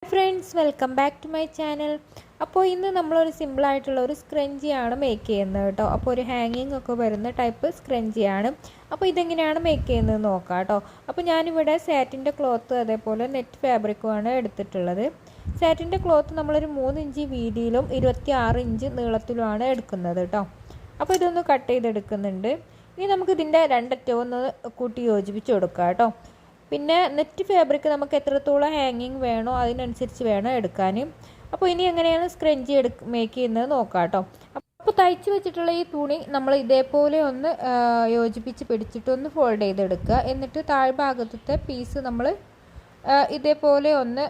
Friends, welcome back to my channel. അപ്പോൾ ഇന്ന് നമ്മളൊരു സിമ്പിളായിട്ടുള്ള ഒരു സ്ക്രഞ്ചിയാണ് മേക്ക് ചെയ്യുന്നത് കേട്ടോ. അപ്പോൾ ഒരു ഹാങ്ങിങ് ഒക്കെ വരുന്ന ടൈപ്പ് സ്ക്രഞ്ചിയാണ്. അപ്പോൾ ഇതെങ്ങനെയാണ് മേക്ക് ചെയ്യുന്നത് നോക്കാം കേട്ടോ. അപ്പോൾ ഞാനിവിടെ സാറ്റിൻ്റെ ക്ലോത്ത് അതേപോലെ നെറ്റ് ഫാബ്രിക്കുമാണ് എടുത്തിട്ടുള്ളത്. സാറ്റിൻ്റെ ക്ലോത്ത് നമ്മളൊരു 3 ഇഞ്ച് വീതിയിലും 26 ഇഞ്ച് നീളത്തിലുമാണ് എടുക്കുന്നത് കേട്ടോ. അപ്പോൾ ഇതൊന്ന് കട്ട് ചെയ്തെടുക്കുന്നുണ്ട്. ഇനി നമുക്ക് ഇതിൻ്റെ രണ്ടറ്റവും ഒന്ന് കൂട്ടി യോജിപ്പിച്ച് കൊടുക്കാം കേട്ടോ. പിന്നെ നെറ്റ് ഫാബ്രിക് നമുക്ക് എത്രത്തോളം ഹാങ്ങിങ് വേണോ അതിനനുസരിച്ച് വേണം എടുക്കാൻ. അപ്പോൾ ഇനി എങ്ങനെയാണ് സ്ക്രഞ്ചി മേക്ക് ചെയ്യുന്നത് നോക്കാം കേട്ടോ. അപ്പോൾ തയ്ച്ച് വെച്ചിട്ടുള്ള ഈ തുണി നമ്മൾ ഇതേപോലെ ഒന്ന് യോജിപ്പിച്ച് പിടിച്ചിട്ട് ഒന്ന് ഫോൾഡ് ചെയ്തെടുക്കുക. എന്നിട്ട് താഴ്ഭാഗത്തെ പീസ് നമ്മൾ ഇതേപോലെ ഒന്ന്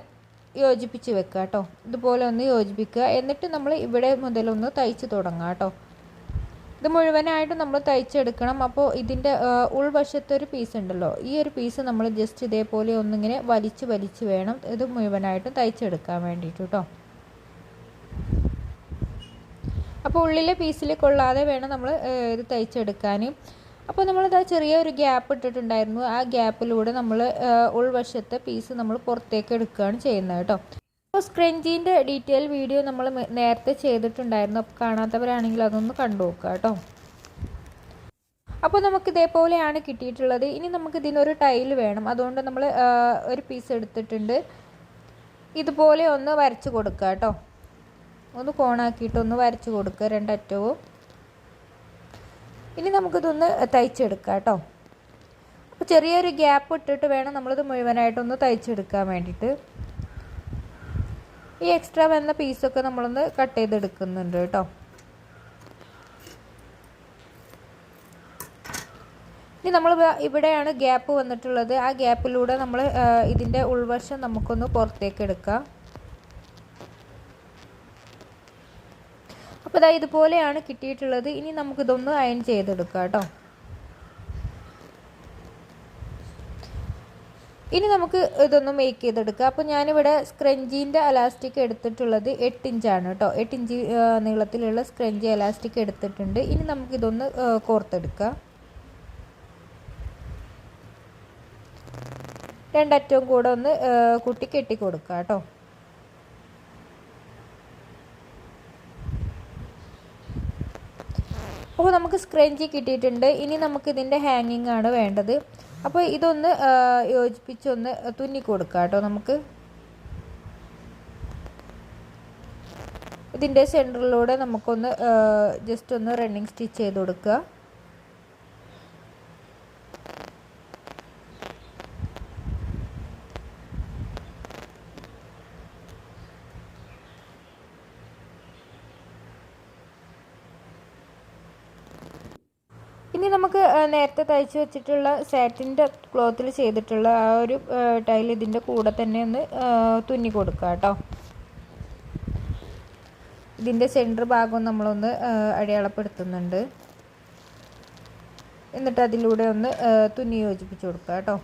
യോജിപ്പിച്ച് വെക്കുക കേട്ടോ. ഇതുപോലെ ഒന്ന് യോജിപ്പിക്കുക. എന്നിട്ട് നമ്മൾ ഇവിടെ മുതലൊന്ന് തയ്ച്ച് തുടങ്ങാം കേട്ടോ. ഇത് മുഴുവനായിട്ട് നമ്മൾ തയ്ച്ചെടുക്കണം. അപ്പോൾ ഇതിൻ്റെ ഉൾവശത്തെ ഒരു പീസ് ഉണ്ടല്ലോ, ഈ ഒരു പീസ് നമ്മൾ ജസ്റ്റ് ഇതേപോലെ ഒന്നിങ്ങനെ വലിച്ച് വേണം ഇത് മുഴുവനായിട്ടും തയ്ച്ചെടുക്കാൻ വേണ്ടിയിട്ട് കേട്ടോ. അപ്പോൾ ഉള്ളിലെ പീസിൽ കൊള്ളാതെ വേണം നമ്മൾ ഇത് തയ്ച്ചെടുക്കാൻ. അപ്പോൾ നമ്മളിത് ചെറിയൊരു ഗ്യാപ്പ് ഇട്ടിട്ടുണ്ടായിരുന്നു. ആ ഗ്യാപ്പിലൂടെ നമ്മൾ ഉൾവശത്തെ പീസ് നമ്മൾ പുറത്തേക്ക് എടുക്കുകയാണ് ചെയ്യുന്നത് കേട്ടോ. അപ്പോൾ സ്ക്രഞ്ചീൻ്റെ ഡീറ്റെയിൽ വീഡിയോ നമ്മൾ നേരത്തെ ചെയ്തിട്ടുണ്ടായിരുന്നു. അപ്പോൾ കാണാത്തവരാണെങ്കിൽ അതൊന്ന് കണ്ടു നോക്കുക കേട്ടോ. അപ്പോൾ നമുക്ക് ഇതേപോലെയാണ് കിട്ടിയിട്ടുള്ളത്. ഇനി നമുക്ക് ഇതിനൊരു ടൈൽ വേണം. അതുകൊണ്ട് നമ്മൾ ഒരു പീസ് എടുത്തിട്ടുണ്ട്. ഇതുപോലെ ഒന്ന് വരച്ച് കൊടുക്കുക കേട്ടോ. ഒന്ന് കോണാക്കിയിട്ട് ഒന്ന് വരച്ച് കൊടുക്കുക രണ്ടറ്റവും. ഇനി നമുക്കിതൊന്ന് തയ്ച്ചെടുക്കാം കേട്ടോ. അപ്പോൾ ചെറിയൊരു ഗ്യാപ്പ് ഇട്ടിട്ട് വേണം നമ്മളിത് മുഴുവനായിട്ടൊന്ന് തയ്ച്ചെടുക്കാൻ വേണ്ടിയിട്ട്. ഈ എക്സ്ട്രാ വന്ന പീസൊക്കെ നമ്മളൊന്ന് കട്ട് ചെയ്തെടുക്കുന്നുണ്ട് കേട്ടോ. ഇനി നമ്മൾ ഇവിടെയാണ് ഗ്യാപ്പ് വന്നിട്ടുള്ളത്. ആ ഗ്യാപ്പിലൂടെ നമ്മൾ ഇതിൻ്റെ ഉൾവശം നമുക്കൊന്ന് പുറത്തേക്ക് എടുക്കാം. അപ്പോൾ ഇതാ ഇതുപോലെയാണ് കിട്ടിയിട്ടുള്ളത്. ഇനി നമുക്കിതൊന്ന് അയൺ ചെയ്തെടുക്കാം കേട്ടോ. ഇനി നമുക്ക് ഇതൊന്ന് മേക്ക് ചെയ്തെടുക്കുക. അപ്പോൾ ഞാനിവിടെ സ്ക്രഞ്ചീൻ്റെ എലാസ്റ്റിക് എടുത്തിട്ടുള്ളത് 8 ഇഞ്ചാണ് കേട്ടോ. 8 ഇഞ്ച് നീളത്തിലുള്ള സ്ക്രഞ്ചി എലാസ്റ്റിക് എടുത്തിട്ടുണ്ട്. ഇനി നമുക്കിതൊന്ന് കോർത്തെടുക്കുക. രണ്ടറ്റവും കൂടെ ഒന്ന് കൂട്ടി കെട്ടി കൊടുക്കുക കേട്ടോ. അപ്പോൾ നമുക്ക് സ്ക്രഞ്ചി കിട്ടിയിട്ടുണ്ട്. ഇനി നമുക്കിതിൻ്റെ ഹാങ്ങിങ് ആണ് വേണ്ടത്. അപ്പോൾ ഇതൊന്ന് യോജിപ്പിച്ചൊന്ന് തുന്നി കൊടുക്കുക കേട്ടോ. നമുക്ക് ഇതിൻ്റെ സെൻറ്ററിലൂടെ നമുക്കൊന്ന് ജസ്റ്റ് ഒന്ന് റണ്ണിങ് സ്റ്റിച്ച് ചെയ്ത് കൊടുക്കുക. ഇനി നമുക്ക് നേരത്തെ തയ്ച്ച് വെച്ചിട്ടുള്ള സാറ്റിൻ്റെ ക്ലോത്തിൽ ചെയ്തിട്ടുള്ള ആ ഒരു ടൈൽ ഇതിൻ്റെ കൂടെ തന്നെ ഒന്ന് തുന്നി കൊടുക്കുക കേട്ടോ. ഇതിൻ്റെ സെൻറ്റർ ഭാഗം നമ്മളൊന്ന് അടയാളപ്പെടുത്തുന്നുണ്ട്. എന്നിട്ട് അതിലൂടെ ഒന്ന് തുന്നി യോജിപ്പിച്ച് കൊടുക്കുക കേട്ടോ.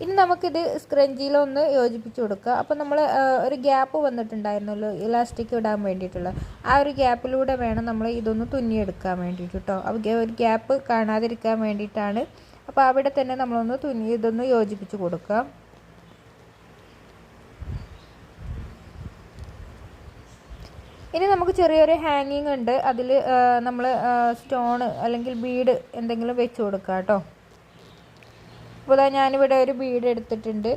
ഇനി നമുക്കിത് സ്ക്രഞ്ചിയിലൊന്ന് യോജിപ്പിച്ച് കൊടുക്കുക. അപ്പോൾ നമ്മൾ ഒരു ഗ്യാപ്പ് വന്നിട്ടുണ്ടായിരുന്നല്ലോ ഇലാസ്റ്റിക് ഇടാൻ വേണ്ടിയിട്ടുള്ള, ആ ഒരു ഗ്യാപ്പിലൂടെ വേണം നമ്മൾ ഇതൊന്ന് തുന്നിയെടുക്കാൻ വേണ്ടിയിട്ട് കേട്ടോ. ഒരു ഗ്യാപ്പ് കാണാതിരിക്കാൻ വേണ്ടിയിട്ടാണ്. അപ്പോൾ അവിടെ തന്നെ നമ്മളൊന്ന് ഇതൊന്ന് യോജിപ്പിച്ച് കൊടുക്കുക. ഇനി നമുക്ക് ചെറിയൊരു ഹാങ്ങിങ് ഉണ്ട്. അതിൽ നമ്മൾ സ്റ്റോണ് അല്ലെങ്കിൽ ബീഡ് എന്തെങ്കിലും വെച്ച് കൊടുക്കുക കേട്ടോ. അപ്പോൾ ഞാനിവിടെ ഒരു ബീഡ് എടുത്തിട്ടുണ്ട്.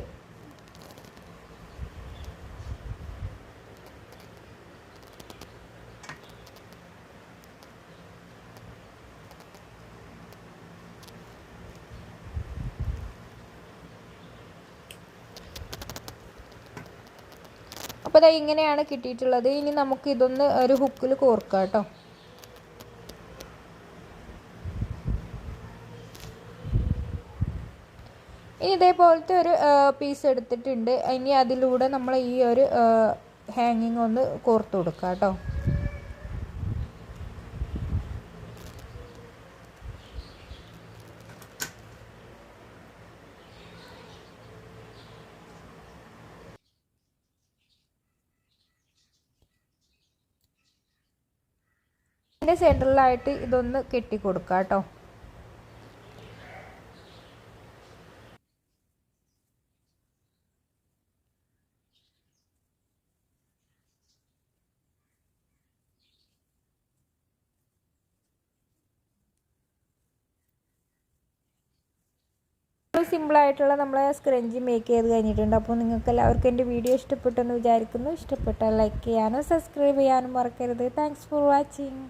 അപ്പോൾ ഇങ്ങനെയാണ് കിട്ടിയിട്ടുള്ളത്. ഇനി നമുക്ക് ഇതൊന്ന് ഒരു ഹുക്കിൽ കോർക്കാം കേട്ടോ. ഇനി ഇതേപോലത്തെ ഒരു പീസ് എടുത്തിട്ടുണ്ട്. ഇനി അതിലൂടെ നമ്മൾ ഈ ഒരു ഹാങ്ങിങ് ഒന്ന് കോർത്ത് കൊടുക്കുക കേട്ടോ. ഇതിൻ്റെ സെൻറ്ററിലായിട്ട് ഇതൊന്ന് കെട്ടി കൊടുക്കുക കേട്ടോ. സിമ്പിളായിട്ടുള്ള നമ്മളെ സ്ക്രഞ്ചി മേക്ക് ചെയ്ത് കഴിഞ്ഞിട്ടുണ്ട്. അപ്പോൾ നിങ്ങൾക്ക് എല്ലാവർക്കും എൻ്റെ വീഡിയോ ഇഷ്ടപ്പെട്ടെന്ന് വിചാരിക്കുന്നു. ഇഷ്ടപ്പെട്ടാൽ ലൈക്ക് ചെയ്യാനും സബ്സ്ക്രൈബ് ചെയ്യാനും മറക്കരുത്. Thanks for watching.